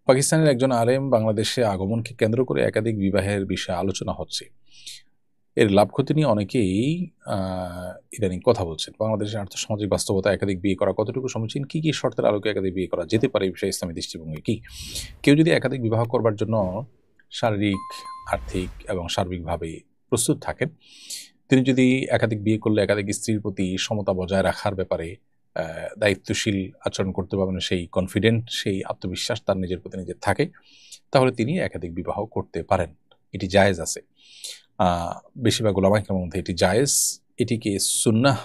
পাকিস্তানের একজন আলেম বাংলাদেশে আগমনকে কেন্দ্র করে একাধিক বিবাহের বিষয়ে আলোচনা হচ্ছে। এর লাভ ক্ষতি নিয়ে অনেকেই ইদানিং কথা বলছেন। বাংলাদেশের আর্থসামাজিক বাস্তবতা একাধিক বিয়ে করা কতটুকু সমীচীন? কি, কি শর্তের আলোকে একাধিক বিয়ে করা যেতে পারে? এই বিষয়ে ইসলামী দৃষ্টিভঙ্গি কি? কেউ যদি একাধিক বিবাহ করবার জন্য শারীরিক, আর্থিক এবং সার্বিকভাবে প্রস্তুত থাকেন, তিনি যদি একাধিক বিয়ে করলে একাধিক স্ত্রীর প্রতি সমতা বজায় রাখার ব্যাপারে দায়িত্বশীল আচরণ করতে পারবেন, সেই কনফিডেন্ট, সেই আত্মবিশ্বাস তার নিজের প্রতি নিজের থাকে, তাহলে তিনি একাধিক বিবাহ করতে পারেন। এটি জায়েজ আছে। বেশিরভাগ উলামায়ে কেরামের মধ্যে এটি জায়েজ, এটিকে সুন্নাহ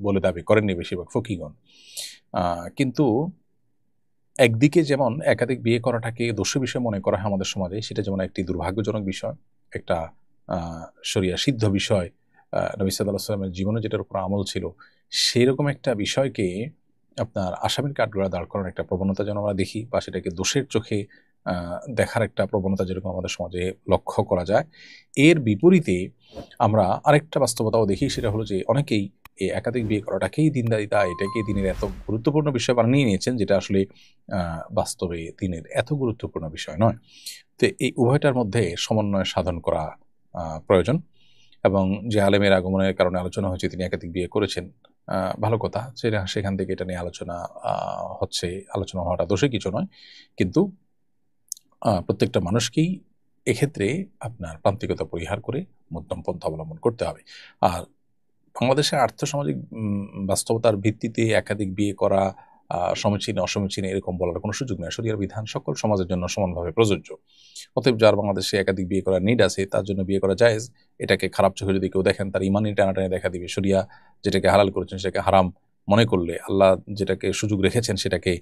বলে দাবি করেননি বেশিরভাগ ফকিহগণ। কিন্তু একদিকে যেমন একাধিক বিয়ে করাটাকে দোষী বিষয় মনে করা হয় আমাদের সমাজে, সেটা যেমন একটি দুর্ভাগ্যজনক বিষয়, একটা শরিয়া সিদ্ধ বিষয়, নবী সাল্লাল্লাহু আলাইহি ওয়াসাল্লামের জীবনে যেটার উপর আমল ছিল, সেরকম একটা বিষয়কে আপনার আসামির কাঠগড়ায় দাঁড় করানোর একটা প্রবণতা যেন আমরা দেখি, বা সেটাকে দোষের চোখে দেখার একটা প্রবণতা যেরকম আমাদের সমাজে লক্ষ্য করা যায়। এর বিপরীতে আমরা আরেকটা বাস্তবতাও দেখি, সেটা হলো যে অনেকেই এই একাধিক বিয়ে করাটাকেই দিনদারিতা, এটাকে দিনের এত গুরুত্বপূর্ণ বিষয় বানিয়ে নিয়েছেন, যেটা আসলে বাস্তবে দিনের এত গুরুত্বপূর্ণ বিষয় নয়। তো এই উভয়টার মধ্যে সমন্বয় সাধন করা প্রয়োজন। এবং যে আলেমের আগমনের কারণে আলোচনা হয়েছে, তিনি একাধিক বিয়ে করেছেন, ভালো কথা। সেখান থেকে এটা নিয়ে আলোচনা হচ্ছে। আলোচনা হওয়াটা দোষে কিছু নয়, কিন্তু প্রত্যেকটা মানুষকেই এক্ষেত্রে আপনার প্রান্তিকতা পরিহার করে মধ্যম পন্থা অবলম্বন করতে হবে। আর বাংলাদেশের আর্থসামাজিক বাস্তবতার ভিত্তিতে একাধিক বিয়ে করা সমীচীন অসমীচীন এরকম বলার কোনো সুযোগ নেই। শরিয়ার বিধান সকল সমাজের জন্য সমানভাবে প্রযোজ্য। অতএব যার বাংলাদেশে একাধিক বিয়ে করার নিড আছে, তার জন্য বিয়ে করা জায়েজ। এটাকে খারাপ চোখে যদি কেউ দেখেন, তার ইমানি টানাটানি দেখা দিবে। শরিয়া যেটাকে হালাল করেছেন সেটাকে হারাম মনে করলে, আল্লাহ যেটাকে সুযোগ রেখেছেন সেটাকে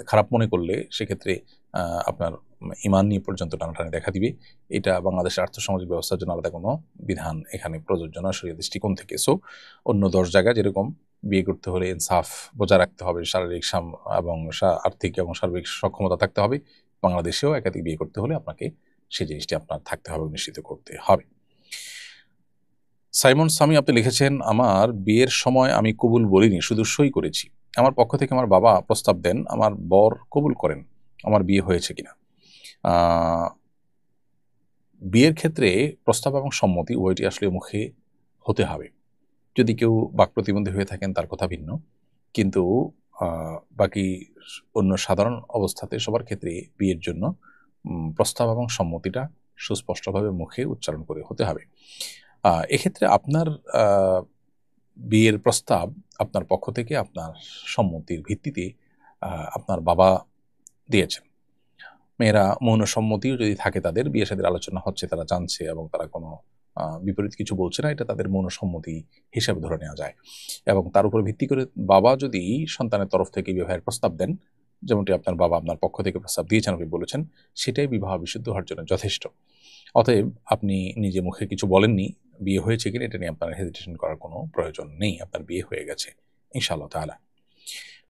খারাপ মনে করলে, সেক্ষেত্রে আপনার ইমান নিয়ে পর্যন্ত টানাটানি দেখা দিবে। এটা বাংলাদেশের আর্থসামাজিক ব্যবস্থার জন্য আলাদা কোনো বিধান এখানে প্রযোজ্য নয় শরিয়া দৃষ্টিকোণ থেকে। সো অন্য 10 জায়গায় যেরকম বিয়ে করতে হলে ইনসাফ বজায় রাখতে হবে, শারীরিক এবং আর্থিক এবং সার্বিক সক্ষমতা থাকতে হবে, বাংলাদেশেও একাধিক বিয়ে করতে হলে আপনাকে সেই জিনিসটি আপনার থাকতে হবে, নিশ্চিত করতে হবে। সাইমন সামি আপনি লিখেছেন, আমার বিয়ের সময় আমি কবুল বলিনি, শুধু সই করেছি। আমার পক্ষ থেকে আমার বাবা প্রস্তাব দেন, আমার বর কবুল করেন। আমার বিয়ে হয়েছে কিনা? বিয়ের ক্ষেত্রে প্রস্তাব এবং সম্মতি উভয়টি আসলে মুখে হতে হবে। যদি কেউ বাক প্রতিবন্ধী হয়ে থাকেন তার কথা ভিন্ন, কিন্তু বাকি অন্য সাধারণ অবস্থাতে সবার ক্ষেত্রে বিয়ের জন্য প্রস্তাব এবং সম্মতিটা সুস্পষ্টভাবে মুখে উচ্চারণ করে হতে হবে। এক্ষেত্রে আপনার বিয়ের প্রস্তাব আপনার পক্ষ থেকে আপনার সম্মতির ভিত্তিতে আপনার বাবা দিয়েছেন। মেয়েরা মৌন সম্মতিও যদি থাকে, তাদের বিয়ে শাদীর আলোচনা হচ্ছে, তারা জানছে এবং তারা কোনো বিপরীত কিছু বলছে না, এটা তাদের মৌন সম্মতি হিসাবে ধরে নেওয়া যায়। এবং তার উপর ভিত্তি করে বাবা যদি সন্তানের তরফ থেকে বিবাহের প্রস্তাব দেন, যেমনটি আপনার বাবা আপনার পক্ষ থেকে প্রস্তাব দিয়েছেন, আপনি বলেছেন, সেটাই বিবাহ বিশুদ্ধ হওয়ার জন্য যথেষ্ট। অতএব আপনি নিজে মুখে কিছু বলেননি, বিয়ে হয়েছে কিনা এটা নিয়ে আপনার হেজিটেশন করার কোনো প্রয়োজন নেই। আপনার বিয়ে হয়ে গেছে ইনশাআল্লাহ তাআলা।